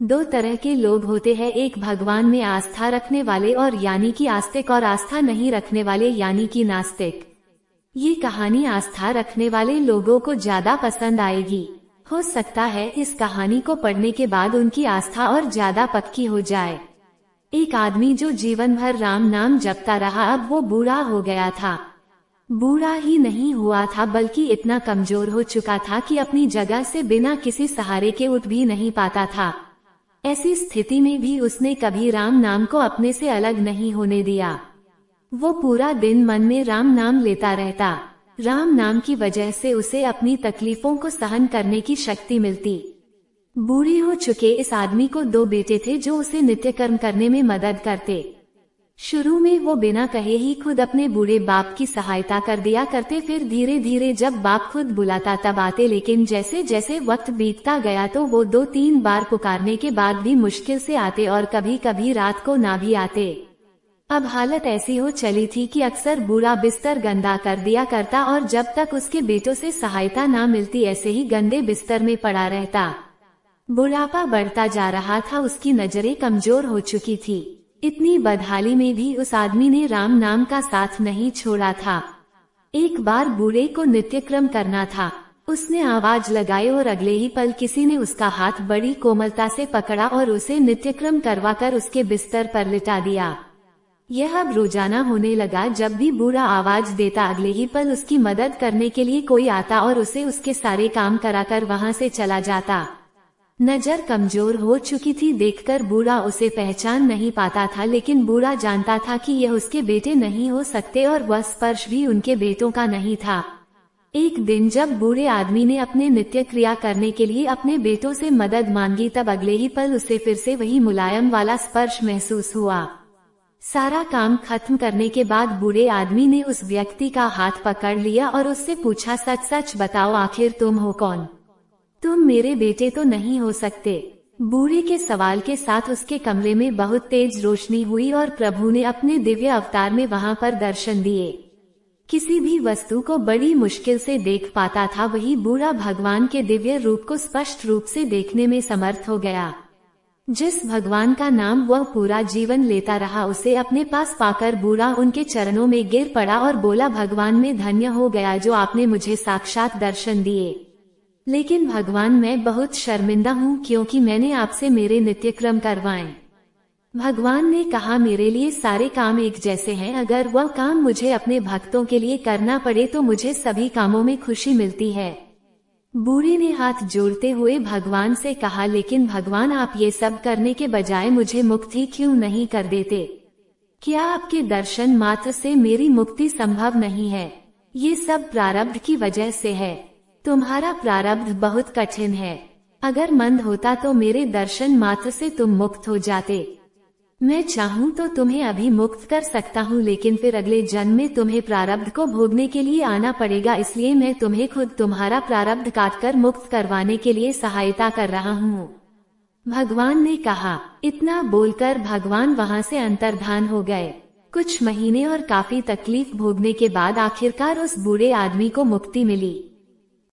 दो तरह के लोग होते हैं, एक भगवान में आस्था रखने वाले और यानी कि आस्तिक, और आस्था नहीं रखने वाले यानी कि नास्तिक। ये कहानी आस्था रखने वाले लोगों को ज्यादा पसंद आएगी। हो सकता है इस कहानी को पढ़ने के बाद उनकी आस्था और ज्यादा पक्की हो जाए। एक आदमी जो जीवन भर राम नाम जपता रहा, अब वो बूढ़ा हो गया था। बूढ़ा ही नहीं हुआ था बल्कि इतना कमजोर हो चुका था कि अपनी जगह से बिना किसी सहारे के उठ भी नहीं पाता था। ऐसी स्थिति में भी उसने कभी राम नाम को अपने से अलग नहीं होने दिया। वो पूरा दिन मन में राम नाम लेता रहता। राम नाम की वजह से उसे अपनी तकलीफों को सहन करने की शक्ति मिलती। बूढ़े हो चुके इस आदमी को दो बेटे थे जो उसे नित्य कर्म करने में मदद करते। शुरू में वो बिना कहे ही खुद अपने बूढ़े बाप की सहायता कर दिया करते, फिर धीरे धीरे जब बाप खुद बुलाता तब आते, लेकिन जैसे जैसे वक्त बीतता गया तो वो 2-3 बार पुकारने के बाद भी मुश्किल से आते और कभी कभी रात को ना भी आते। अब हालत ऐसी हो चली थी कि अक्सर बूढ़ा बिस्तर गंदा कर दिया करता और जब तक उसके बेटों से सहायता ना मिलती ऐसे ही गंदे बिस्तर में पड़ा रहता। बुढ़ापा बढ़ता जा रहा था, उसकी नजरें कमजोर हो चुकी थी। इतनी बदहाली में भी उस आदमी ने राम नाम का साथ नहीं छोड़ा था। एक बार बूढ़े को नित्य क्रम करना था। उसने आवाज लगाई और अगले ही पल किसी ने उसका हाथ बड़ी कोमलता से पकड़ा और उसे नित्य क्रम करवाकर उसके बिस्तर पर लिटा दिया। यह अब रोजाना होने लगा। जब भी बूढ़ा आवाज देता अगले ही पल उसकी मदद करने के लिए कोई आता और उसे उसके सारे काम कराकर वहां से चला जाता। नजर कमजोर हो चुकी थी, देखकर बूढ़ा उसे पहचान नहीं पाता था, लेकिन बूढ़ा जानता था कि यह उसके बेटे नहीं हो सकते और वह स्पर्श भी उनके बेटों का नहीं था। एक दिन जब बूढ़े आदमी ने अपने नित्य क्रिया करने के लिए अपने बेटों से मदद मांगी तब अगले ही पल उसे फिर से वही मुलायम वाला स्पर्श महसूस हुआ। सारा काम खत्म करने के बाद बूढ़े आदमी ने उस व्यक्ति का हाथ पकड़ लिया और उससे पूछा, सच सच बताओ आखिर तुम हो कौन? तुम मेरे बेटे तो नहीं हो सकते। बूढ़े के सवाल के साथ उसके कमरे में बहुत तेज रोशनी हुई और प्रभु ने अपने दिव्य अवतार में वहां पर दर्शन दिए। किसी भी वस्तु को बड़ी मुश्किल से देख पाता था, वही बूढ़ा भगवान के दिव्य रूप को स्पष्ट रूप से देखने में समर्थ हो गया। जिस भगवान का नाम वह पूरा जीवन लेता रहा, उसे अपने पास पाकर बूढ़ा उनके चरणों में गिर पड़ा और बोला, भगवान मैं धन्य हो गया जो आपने मुझे साक्षात दर्शन दिए। लेकिन भगवान मैं बहुत शर्मिंदा हूँ क्योंकि मैंने आपसे मेरे नित्य क्रम करवाए। भगवान ने कहा, मेरे लिए सारे काम एक जैसे हैं, अगर वह काम मुझे अपने भक्तों के लिए करना पड़े तो मुझे सभी कामों में खुशी मिलती है। बूढ़े ने हाथ जोड़ते हुए भगवान से कहा, लेकिन भगवान आप ये सब करने के बजाय मुझे मुक्त ही क्यों नहीं कर देते? क्या आपके दर्शन मात्र से मेरी मुक्ति संभव नहीं है? ये सब प्रारब्ध की वजह से है। तुम्हारा प्रारब्ध बहुत कठिन है। अगर मंद होता तो मेरे दर्शन मात्र से तुम मुक्त हो जाते। मैं चाहूँ तो तुम्हें अभी मुक्त कर सकता हूँ, लेकिन फिर अगले जन्म में तुम्हें प्रारब्ध को भोगने के लिए आना पड़ेगा, इसलिए मैं तुम्हें खुद तुम्हारा प्रारब्ध काटकर मुक्त करवाने के लिए सहायता कर रहा हूँ। भगवान ने कहा। इतना बोलकर भगवान वहाँ से अंतर्धान हो गए। कुछ महीने और काफी तकलीफ भोगने के बाद आखिरकार उस बूढ़े आदमी को मुक्ति मिली।